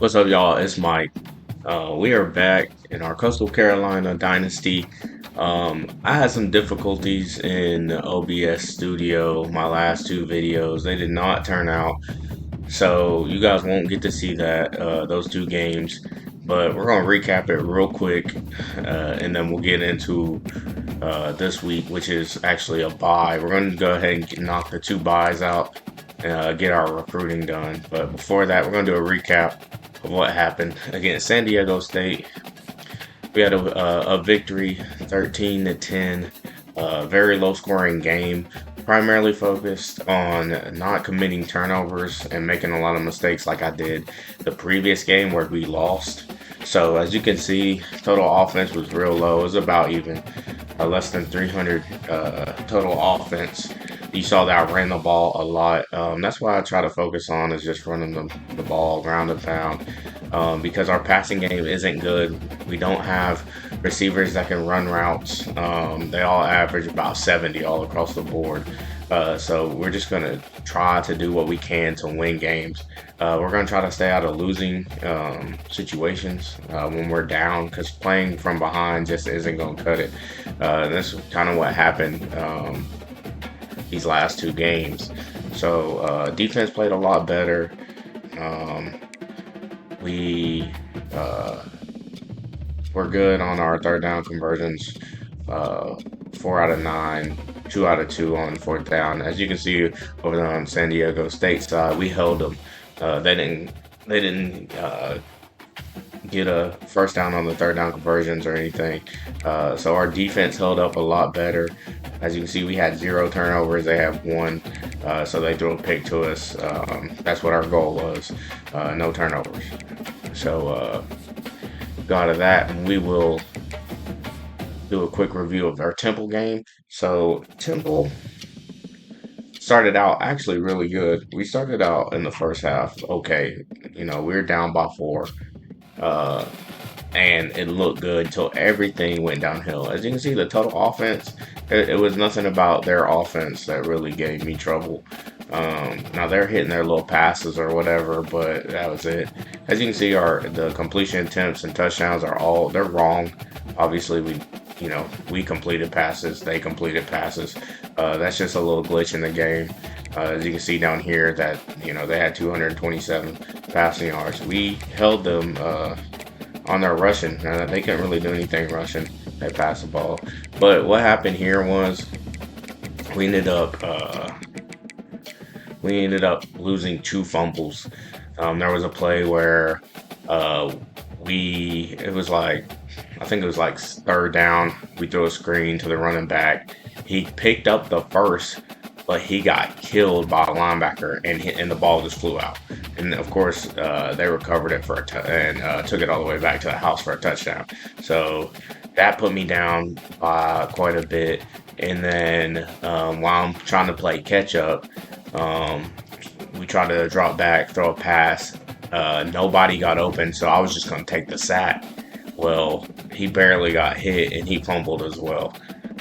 What's up, y'all? It's Mike. We are back in our Coastal Carolina Dynasty. I had some difficulties in the OBS studio. My last two videos, they did not turn out, so you guys won't get to see those two games. But we're gonna recap it real quick, and then we'll get into this week, which is actually a bye. We're gonna go ahead and knock the two byes out, get our recruiting done. But before that, we're gonna do a recap of what happened against San Diego State. We had a victory, 13-10, very low scoring game, primarily focused on not committing turnovers and making a lot of mistakes like I did the previous game where we lost. So as you can see, total offense was real low. It was about even, less than 300 total offense. You saw that I ran the ball a lot. That's why I try to focus on is just running the ball ground and pound, because our passing game isn't good. We don't have receivers that can run routes. They all average about 70 all across the board. So we're just going to try to do what we can to win games. We're going to try to stay out of losing situations when we're down, because playing from behind just isn't going to cut it. That's kind of what happened these last two games. So defense played a lot better. We were good on our third down conversions. 4 out of 9, 2 out of 2 on fourth down. As you can see over on San Diego State side, we held them. They didn't get a first down on the third down conversions or anything. So our defense held up a lot better. As you can see, we had 0 turnovers. They have 1. So they threw a pick to us. That's what our goal was. No turnovers. So go out of that, and we will do a quick review of our Temple game. So Temple started out actually really good. We started out in the first half okay. We were down by 4. Uh, and it looked good until everything went downhill. As you can see, the total offense, it was nothing about their offense that really gave me trouble. Now they're hitting their little passes or whatever, but that was it. As you can see, the completion attempts and touchdowns they're wrong. Obviously, we completed passes, they completed passes. That's just a little glitch in the game. As you can see down here that, they had 227 passing yards. We held them on their rushing. They couldn't really do anything rushing. They passed the ball. But what happened here was we ended up losing 2 fumbles. There was a play where it was like, I think it was like third down. We threw a screen to the running back. He picked up the first, but he got killed by a linebacker, and the ball just flew out. And of course, they recovered it and took it all the way back to the house for a touchdown. So that put me down by quite a bit. And then while I'm trying to play catch up, we tried to drop back, throw a pass. Nobody got open, so I was just going to take the sack. Well, he barely got hit, and he fumbled as well.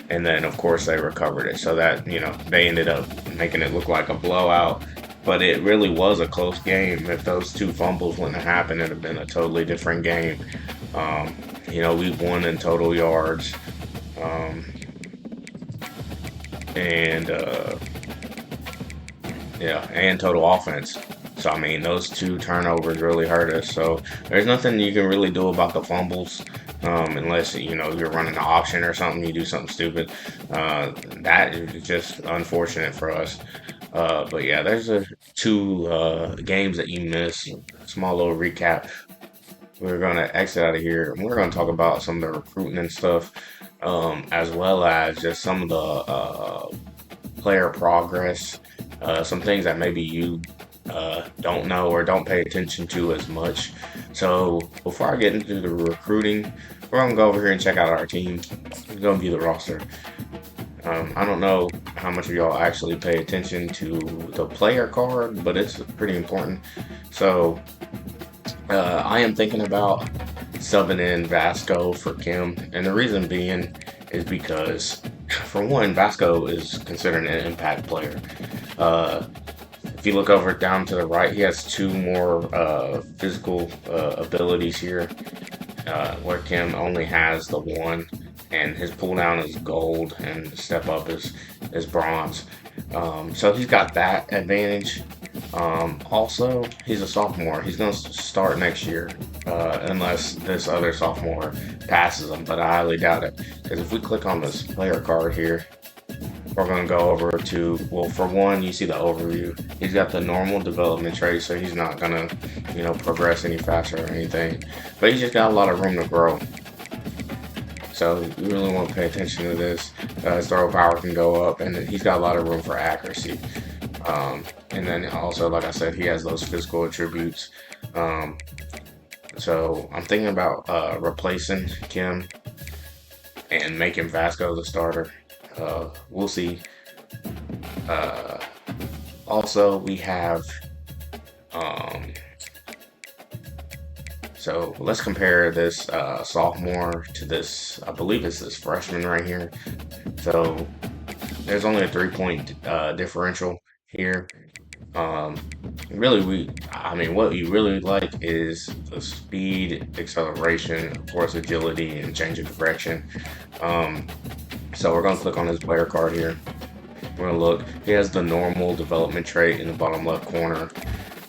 And then, of course, they recovered it. So that, they ended up making it look like a blowout. But it really was a close game. If those 2 fumbles wouldn't have happened, it would have been a totally different game. We won in total yards. And total offense. So, those 2 turnovers really hurt us. So, there's nothing you can really do about the fumbles. Unless, you're running an option or something, you do something stupid. That is just unfortunate for us. But yeah, there's 2 games that you missed. Small little recap. We're going to exit out of here, and we're going to talk about some of the recruiting and stuff, as well as just some of the player progress, some things that maybe you don't know or don't pay attention to as much. So before I get into the recruiting, we're going to go over here and check out our team. We're going to view the roster. I don't know how much of y'all actually pay attention to the player card, but it's pretty important. So I am thinking about subbing in Vasco for Kim, and the reason being is because, for one, Vasco is considered an impact player. If you look over down to the right, he has two more physical abilities here, where Kim only has the one, and his pull down is gold, and step up is bronze. So he's got that advantage. Also, he's a sophomore. He's going to start next year, unless this other sophomore passes him, but I highly doubt it. Because if we click on this player card here, we're going to go over to, well, for one, you see the overview. He's got the normal development trait, so he's not going to, progress any faster or anything. But he's just got a lot of room to grow. So you really want to pay attention to this. His throw power can go up, and he's got a lot of room for accuracy. And then also, like I said, he has those physical attributes. So I'm thinking about replacing Kim and making Vasco the starter. We'll see. Also, we have. So let's compare this sophomore to this, I believe it's this freshman right here. So there's only a 3-point differential here. Really, what you really like is the speed, acceleration, of course, agility, and change of direction. So we're going to click on his player card here. We're going to look. He has the normal development trait in the bottom left corner.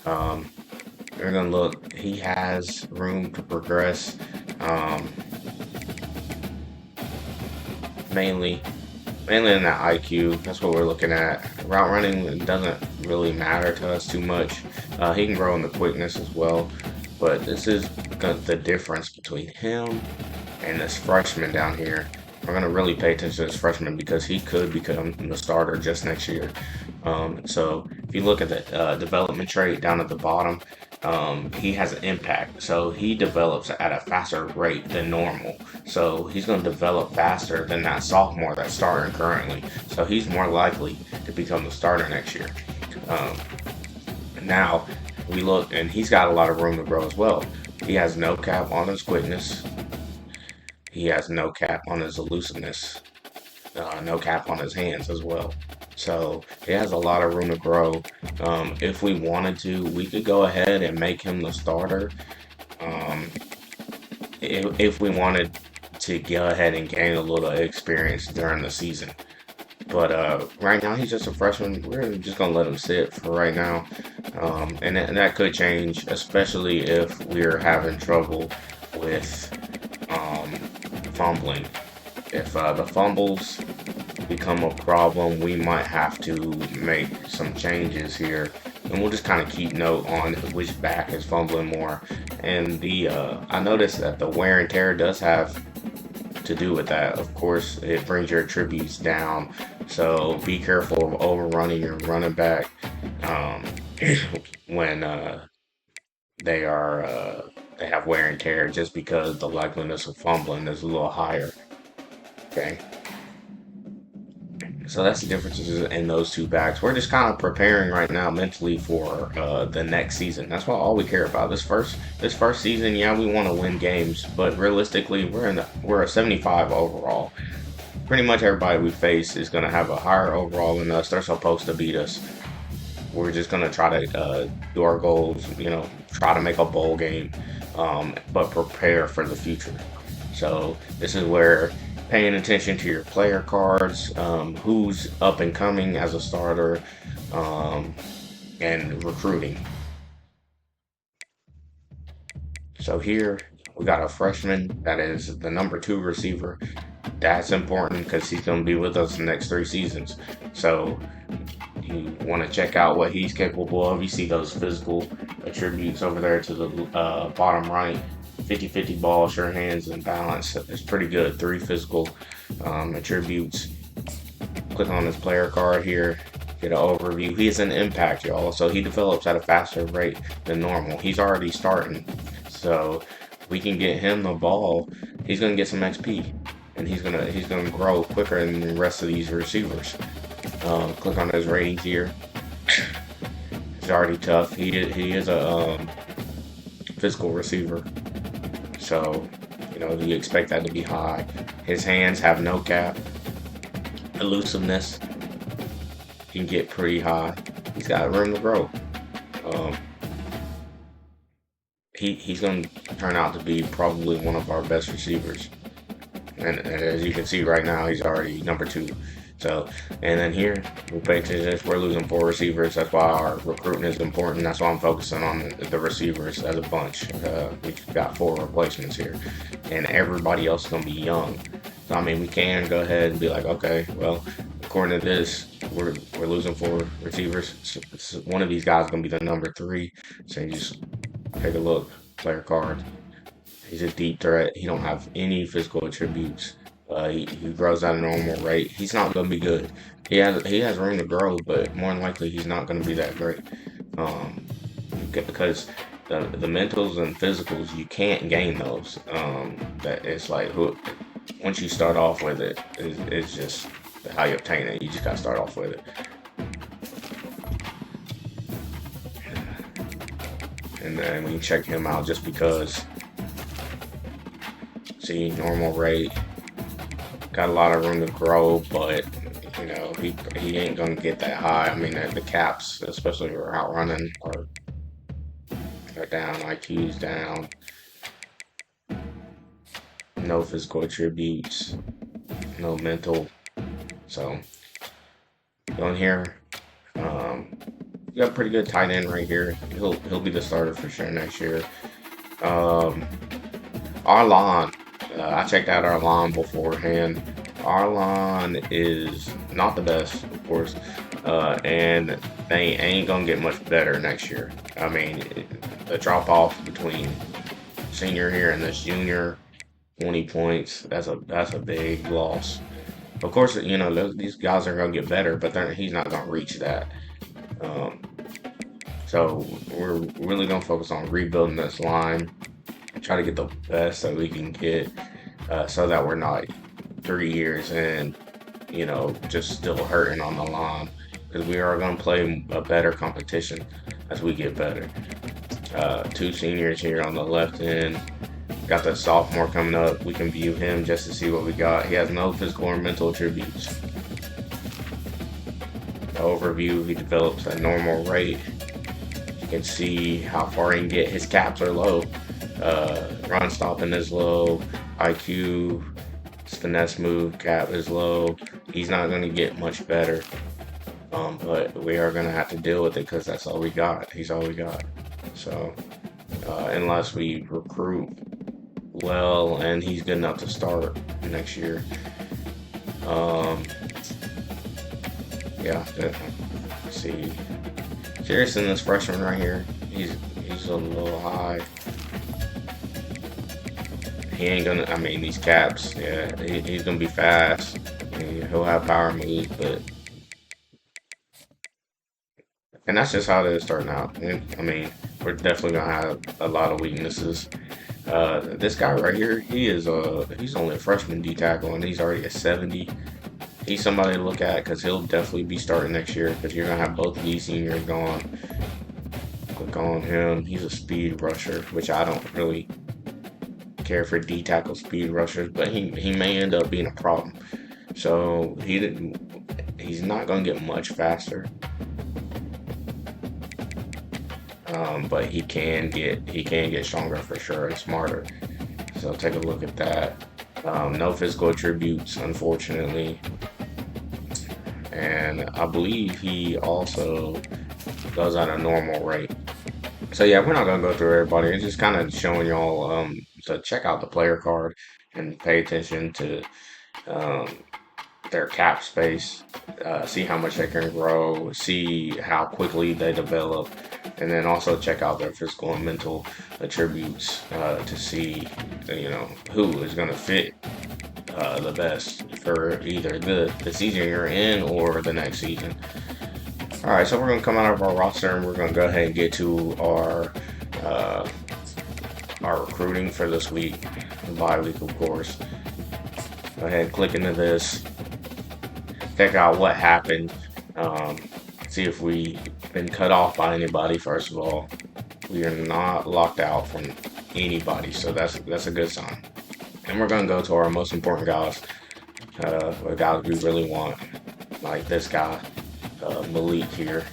We're going to look. He has room to progress. Mainly in that IQ. That's what we're looking at. Route running doesn't really matter to us too much. He can grow in the quickness as well. But this is the difference between him and this freshman down here. We're going to really pay attention to this freshman because he could become the starter just next year. So if you look at the development trait down at the bottom, he has an impact. So he develops at a faster rate than normal. So he's going to develop faster than that sophomore that's starting currently. So he's more likely to become the starter next year. Now we look, and he's got a lot of room to grow as well. He has no cap on his quickness. He has no cap on his elusiveness, no cap on his hands as well. So he has a lot of room to grow. If we wanted to, we could go ahead and make him the starter. If we wanted to go ahead and gain a little experience during the season. But right now he's just a freshman. We're just gonna let him sit for right now, and that could change, especially if we're having trouble with fumbling. If the fumbles become a problem, we might have to make some changes here, and we'll just kind of keep note on which back is fumbling more. And I noticed that the wear and tear does have to do with that. Of course, it brings your attributes down, so be careful of overrunning your running back when they have wear and tear, just because the likeliness of fumbling is a little higher. Okay, so that's the differences in those two backs. We're just kind of preparing right now mentally for the next season. That's all we care about. This first season, yeah, we want to win games, but realistically, we're a 75 overall. Pretty much everybody we face is going to have a higher overall than us. They're supposed to beat us. We're just going to try to do our goals, try to make a bowl game, but prepare for the future. So this is where paying attention to your player cards, who's up and coming as a starter, and recruiting. So here we got a freshman that is the number 2 receiver. That's important because he's going to be with us the next 3 seasons. So you want to check out what he's capable of. You see those physical attributes over there to the bottom right. 50-50 ball, sure hands, and balance. It's pretty good. 3 physical attributes. Click on his player card here. Get an overview. He is an impact, y'all. So he develops at a faster rate than normal. He's already starting. So we can get him the ball. He's gonna get some XP, and he's gonna grow quicker than the rest of these receivers. Click on his ratings here. He's already tough. He is a physical receiver. So, you expect that to be high. His hands have no cap. Elusiveness can get pretty high. he's got room to grow. Um, he's going to turn out to be probably one of our best receivers. And as you can see right now, he's already number 2. So, and then here, we pay attention. We're losing 4 receivers. That's why our recruiting is important. That's why I'm focusing on the receivers as a bunch. We've got 4 replacements here, and everybody else is going to be young. So, I mean, we can go ahead and be like, okay, well, according to this, we're losing 4 receivers. So one of these guys is going to be the number 3. So you just take a look, player card. He's a deep threat. He don't have any physical attributes. He grows at a normal rate. He's not going to be good. He has room to grow, but more than likely he's not going to be that great. Um, because the mentals and physicals you can't gain those. That it's like once you start off with it, it's just how you obtain it. You just got to start off with it. And then we can check him out just because. See, normal rate. Got a lot of room to grow, but you know he ain't gonna get that high. I mean the caps, especially for outrunning, are down. IQ's down. No physical attributes. No mental. So going here. We got a pretty good tight end right here. He'll be the starter for sure next year. Arlon. I checked out Arlon beforehand. Arlon is not the best, of course, and they ain't gonna get much better next year. I mean, the drop off between senior here and this junior, 20 points. That's a big loss. Of course, you know these guys are gonna get better, but he's not gonna reach that. Um, so we're really gonna focus on rebuilding this line. Try to get the best that we can get, so that we're not 3 years in, you know, just still hurting on the line, because we are going to play a better competition as we get better. 2 seniors here on the left end. Got the sophomore coming up. We can view him just to see what we got. He has no physical or mental attributes. The overview, he develops at normal rate. You can see how far he can get. His caps are low. Run stopping is low. IQ, finesse move cap is low. He's not going to get much better. But we are going to have to deal with it because that's all we got. He's all we got. So, unless we recruit well and he's good enough to start next year. Yeah, let's see. Seriously, this freshman right here, he's a little high. He ain't gonna. I mean, these caps. Yeah, he's gonna be fast. He'll have power moves, and that's just how it is starting out. I mean, we're definitely gonna have a lot of weaknesses. This guy right here, he's only a freshman D tackle, and he's already a 70. He's somebody to look at because he'll definitely be starting next year because you're gonna have both of these seniors gone. Click on him. He's a speed rusher, which I don't really care for D tackle speed rushers, but he may end up being a problem. So he's not gonna get much faster, but he can get stronger for sure and smarter. So take a look at that. No physical attributes, unfortunately, and I believe he also goes at a normal rate. So yeah, we're not gonna go through everybody. It's just kind of showing y'all to check out the player card and pay attention to um, their cap space, see how much they can grow, see how quickly they develop, and then also check out their physical and mental attributes to see, you know, who is going to fit the best for either the season you're in or the next season. All right, so we're going to come out of our roster and we're going to go ahead and get to our recruiting for this week, the bye week, of course. Go ahead and click into this. Check out what happened. See if we've been cut off by anybody. First of all, we are not locked out from anybody, so that's a good sign. And we're gonna go to our most important guys, the guys we really want, like this guy, Malik here.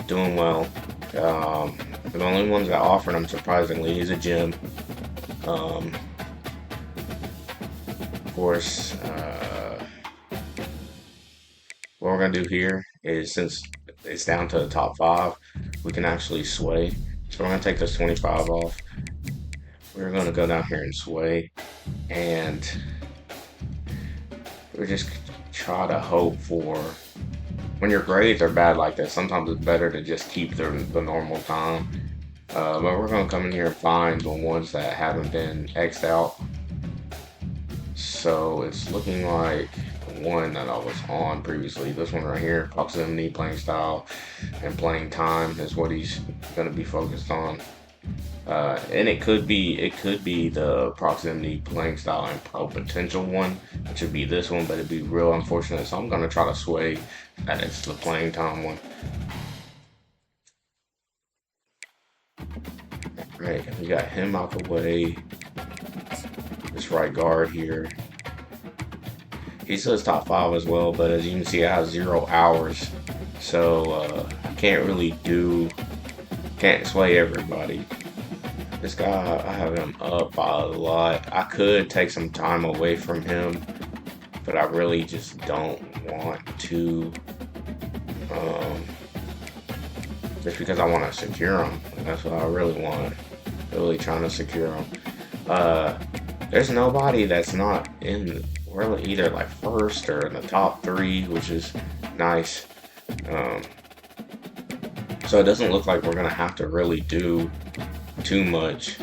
doing well. The only ones that offered him, surprisingly, is a gym. Um, of course, what we're gonna do here is, since it's down to the top five, we can actually sway. So we're gonna take this 25 off. We're gonna go down here and sway, and we just try to hope for, when your grades are bad like this, sometimes it's better to just keep the normal time. But we're gonna come in here and find the ones that haven't been X'd out. So it's looking like the one that I was on previously, this one right here, proximity, playing style, and playing time is what he's gonna be focused on. And it could be the proximity, playing style, and pro potential one, which would be this one, but it'd be real unfortunate. So I'm gonna try to sway that it's the playing time one. Right, we got him out the way. This right guard here. He says top five as well, but as you can see, I have 0 hours, so I can't sway everybody. This guy, I have him up by a lot. I could take some time away from him, but I really just don't want to. Just because I want to secure him. That's what I really want. Really trying to secure him. There's nobody that's not in really either like first or in the top three, which is nice. So it doesn't look like we're gonna have to really do too much.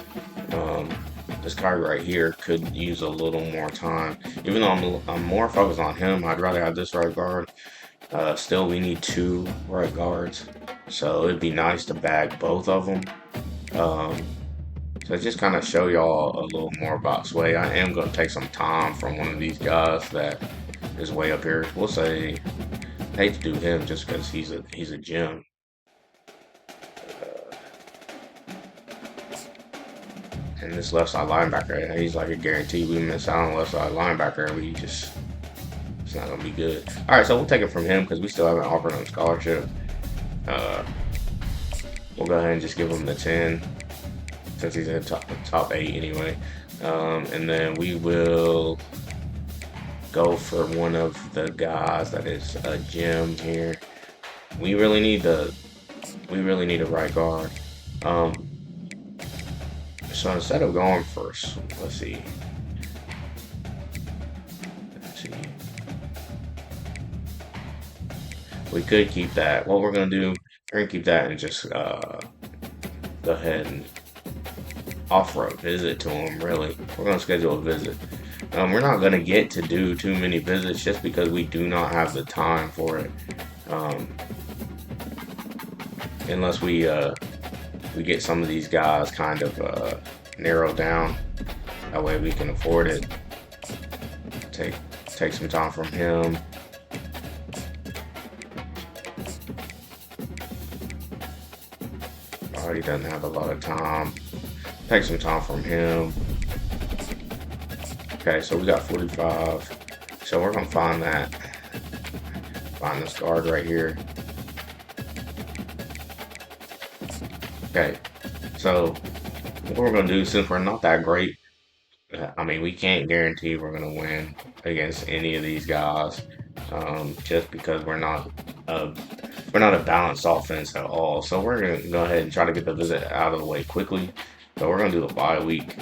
This card right here could use a little more time. Even though I'm more focused on him, I'd rather have this right guard. Still, we need 2 right guards, so it'd be nice to bag both of them. So just kind of show y'all a little more about sway. I am going to take some time from one of these guys that is way up here. We'll say, I hate to do him just because he's a gem. And this left side linebacker, he's like a guarantee. We miss out on left side linebacker, it's not gonna be good. All right, so we'll take it from him because we still haven't offered him scholarship. We'll go ahead and just give him the 10 since he's in top 8 anyway. And then we will go for one of the guys that is a gem here. We really need a right guard. So instead of going first, let's see. We could keep that. What we're gonna do, we're gonna keep that and just go ahead and offer a visit to him. Really, we're gonna schedule a visit. We're not gonna get to do too many visits just because we do not have the time for it. Unless we get some of these guys kind of narrowed down. That way we can afford it. Take some time from him. Already doesn't have a lot of time. Take some time from him. Okay, so we got 45. So we're gonna find this guard right here. Okay, so what we're gonna do, since we're not that great, I mean, we can't guarantee we're gonna win against any of these guys, just because we're not a balanced offense at all. So we're gonna go ahead and try to get the visit out of the way quickly. So we're gonna do the bye week,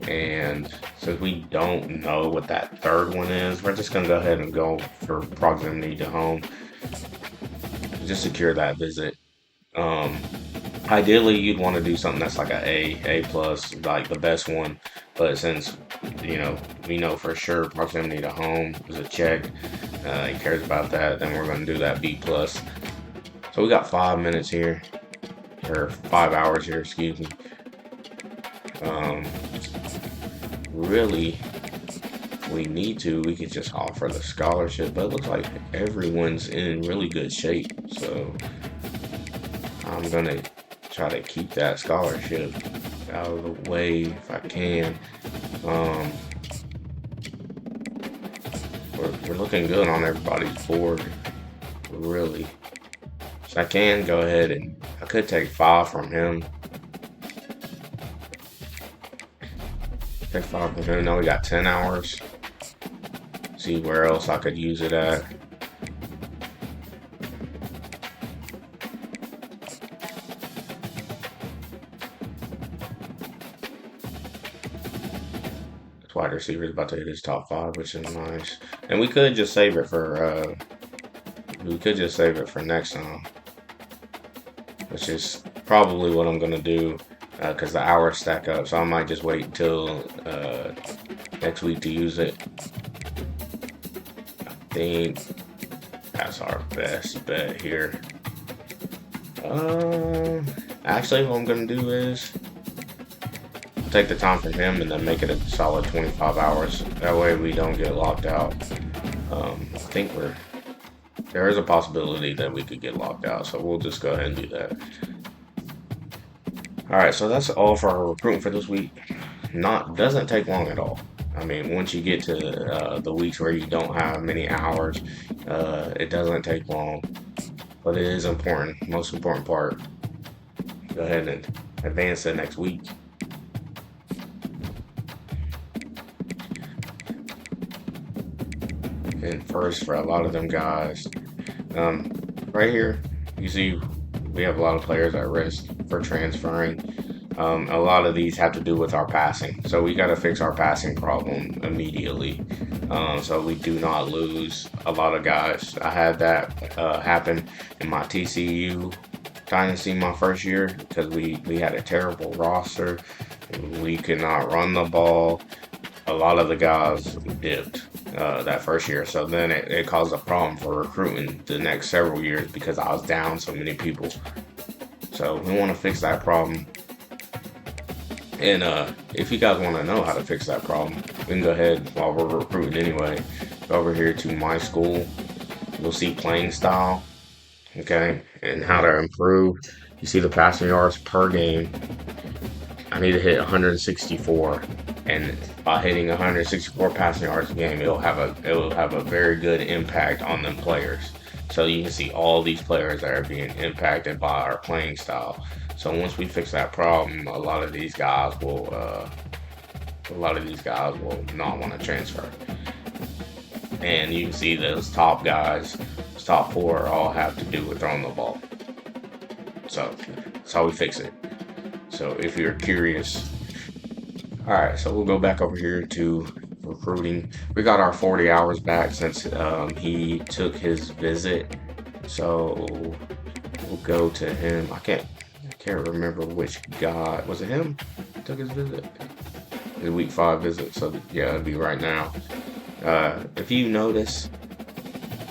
and since we don't know what that third one is, we're just gonna go ahead and go for proximity to home. Just secure that visit. Ideally, you'd want to do something that's like A plus, like the best one. But since we know for sure proximity to home is a check, he cares about that, then we're going to do that B plus. So we got 5 minutes here, or 5 hours here, excuse me. Really, if we need to, we could just offer the scholarship, but it looks like everyone's in really good shape. So I'm gonna try to keep that scholarship out of the way if I can. We're looking good on everybody's board. really. So I can go ahead and I could take 5 from him. Take 5 from him. Now we got 10 hours. See where else I could use it at. This wide receiver is about to hit his top 5, which is nice. And we could just save it for next time, which is probably what I'm gonna do because the hours stack up. So I might just wait until next week to use it. I think that's our best bet here. Actually, what I'm gonna do is take the time from him and then make it a solid 25 hours. That way we don't get locked out. I think there is a possibility that we could get locked out, so we'll just go ahead and do that. All right, so that's all for our recruiting for this week. Doesn't take long at all. I mean, once you get to the weeks where you don't have many hours, it doesn't take long, but it is important. Most important part. Go ahead and advance to next week. And first, for a lot of them guys, right here, you see we have a lot of players at risk for transferring. A lot of these have to do with our passing, so we got to fix our passing problem immediately, so we do not lose a lot of guys. I had that happen in my TCU dynasty my first year because we had a terrible roster. We could not run the ball. A lot of the guys dipped that first year, so then it caused a problem for recruiting the next several years because I was down so many people. So we want to fix that problem. And if you guys want to know how to fix that problem, we can go ahead while we're recruiting anyway. Go over here to my school. You'll see playing style, okay, and how to improve. You see the passing yards per game. I need to hit 164, and by hitting 164 passing yards a game, it will have a very good impact on them players. So you can see all these players that are being impacted by our playing style. So once we fix that problem, a lot of these guys will not want to transfer. And you can see those top guys, those top 4, all have to do with throwing the ball. So that's how we fix it. So if you're curious, all right. So we'll go back over here to recruiting. We got our 40 hours back since he took his visit. So we'll go to him. I can't remember which guy. Was it him who took his visit? His week 5 visit. So yeah, it'll be right now. If you notice,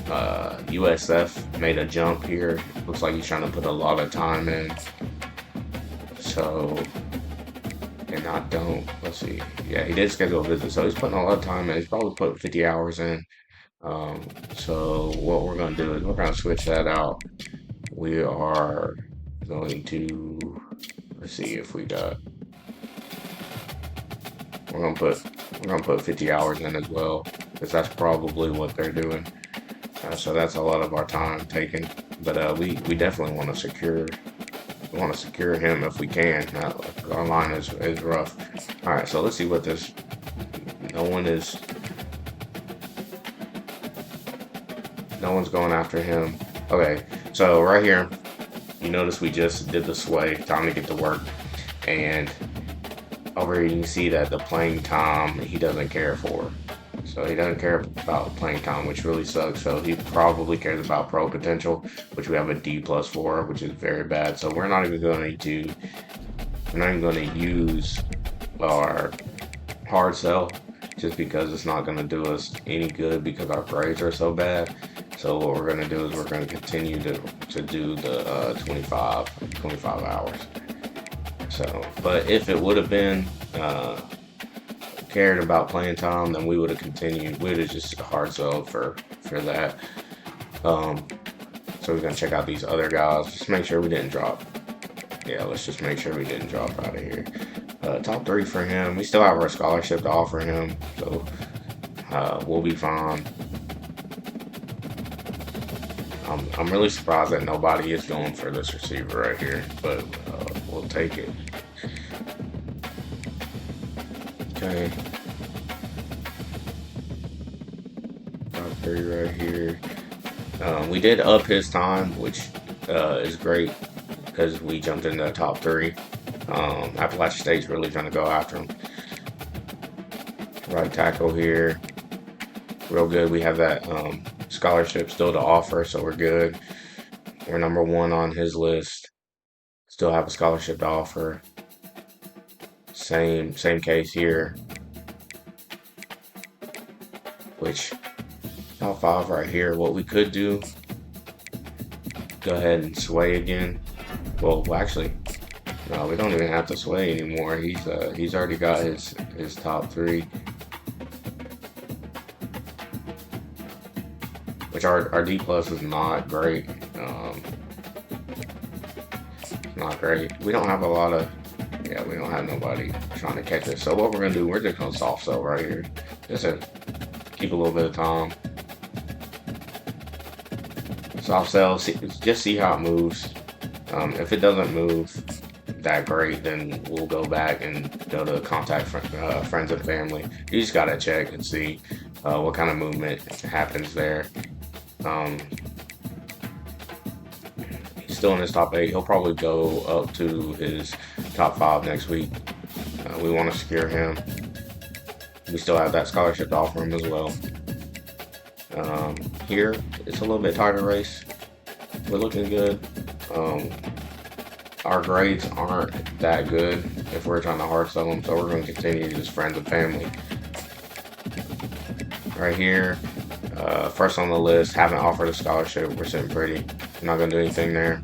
USF made a jump here. Looks like he's trying to put a lot of time in. So, and I don't, let's see. Yeah, he did schedule a visit. So he's putting a lot of time in. He's probably put 50 hours in. So what we're going to do is we're going to switch that out. We are going to, let's see if we got, we're going to put 50 hours in as well, because that's probably what they're doing. So that's a lot of our time taken, but we definitely want to secure him if we can. Our line is rough. All right, so let's see what this. No one's going after him. Okay, so right here, you notice we just did the sway. Time to get to work, and over here you can see that the playing time he doesn't care for. So he doesn't care about playing time, which really sucks. So he probably cares about pro potential, which we have a D+ for, which is very bad. So we're not even going to use our hard sell, just because it's not going to do us any good because our grades are so bad. So what we're going to do is we're going to continue to do the 25 hours. So, but if it would have been cared about playing time, then we would have continued. We would have just hard sold for that. So we're gonna check out these other guys. Just make sure we didn't drop. Yeah, let's just make sure we didn't drop out of here. Top 3 for him. We still have our scholarship to offer him, so we'll be fine. I'm really surprised that nobody is going for this receiver right here, but we'll take it. Okay. Top 3 right here. We did up his time, which is great because we jumped into the top 3. Appalachian State's really trying to go after him. Right tackle here. Real good. We have that scholarship still to offer, so we're good. We're number 1 on his list. Still have a scholarship to offer. Same case here. Which top 5 right here. What we could do, go ahead and sway again. Well, actually, no, we don't even have to sway anymore. He's already got his top 3. Which our D plus is not great. Not great. We don't have a lot of, yeah, we don't have nobody trying to catch us. So what we're gonna do, we're just gonna soft sell right here. Just to keep a little bit of time. Soft sell, just see how it moves. If it doesn't move that great, then we'll go back and go to contact friends and family. You just gotta check and see what kind of movement happens there. He's still in his top 8. He'll probably go up to his top 5 next week. We want to secure him. We still have that scholarship to offer him as well. Here, it's a little bit tighter race. We're looking good. Our grades aren't that good if we're trying to hard sell them, so we're going to continue to use friends and family. Right here, first on the list, haven't offered a scholarship. We're sitting pretty. I'm not going to do anything there.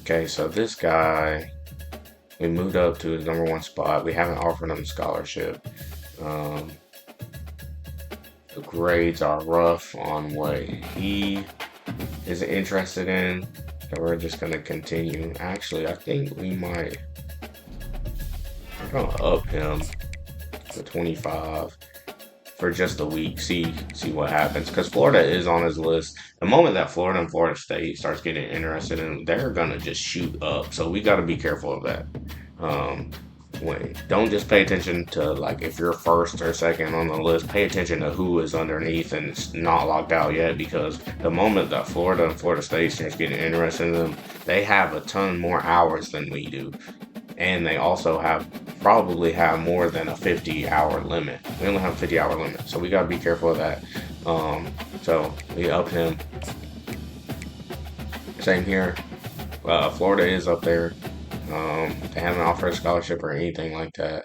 Okay, so this guy, we moved up to his number 1 spot. We haven't offered him a scholarship. The grades are rough on what he is interested in. So we're just going to continue. Actually, I think we're going to up him to 25 for just a week. See what happens. Because Florida is on his list. The moment that Florida and Florida State starts getting interested in him, they're going to just shoot up. So we got to be careful of that. Don't just pay attention to, like, if you're first or second on the list, pay attention to who is underneath and it's not locked out yet, because the moment that Florida and Florida State starts getting interested in them, they have a ton more hours than we do. And they also probably have more than a 50-hour limit. We only have a 50-hour limit, so we got to be careful of that. So we up him. Same here. Florida is up there. They haven't offered a scholarship or anything like that.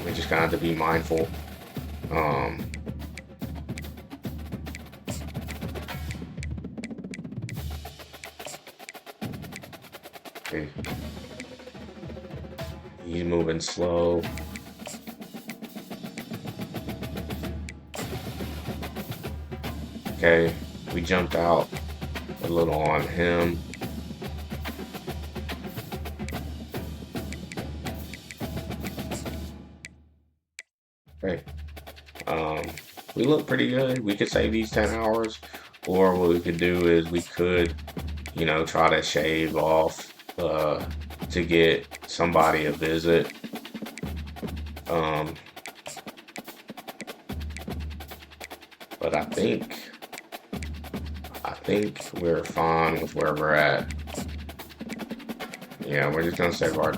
We just kind of have to be mindful. Okay. He's moving slow. Okay, we jumped out a little on him. Okay. We look pretty good. We could save these 10 hours, or what we could do is we could, try to shave off to get somebody a visit. But I think we're fine with where we're at. Yeah, we're just gonna save our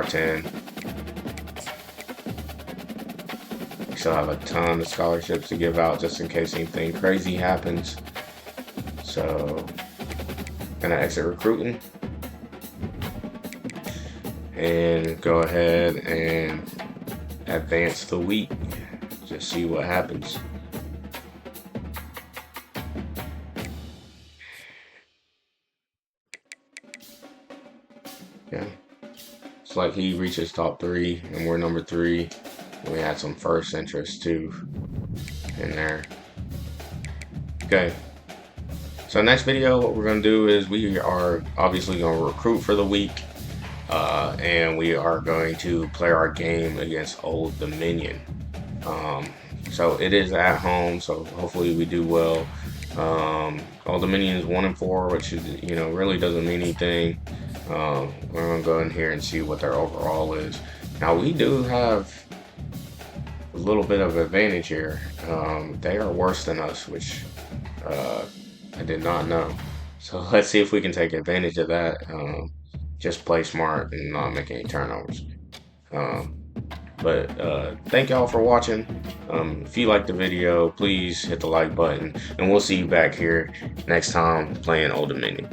10. We still have a ton of scholarships to give out just in case anything crazy happens. So, gonna exit recruiting and go ahead and advance the week. Just see what happens. Yeah, it's like he reaches top 3 and we're number 3. We had some first interest too in there. Okay, so next video, what we're gonna do is we are obviously gonna recruit for the week, and we are going to play our game against Old Dominion. So it is at home. So hopefully we do well. All Dominions 1-4, which is, really doesn't mean anything. We're gonna go in here and see what their overall is. Now we do have a little bit of advantage here. They are worse than us, which uh, I did not know. So let's see if we can take advantage of that. Just play smart and not make any turnovers. Um, but thank y'all for watching. If you liked the video, please hit the like button, and we'll see you back here next time playing Old Dominion.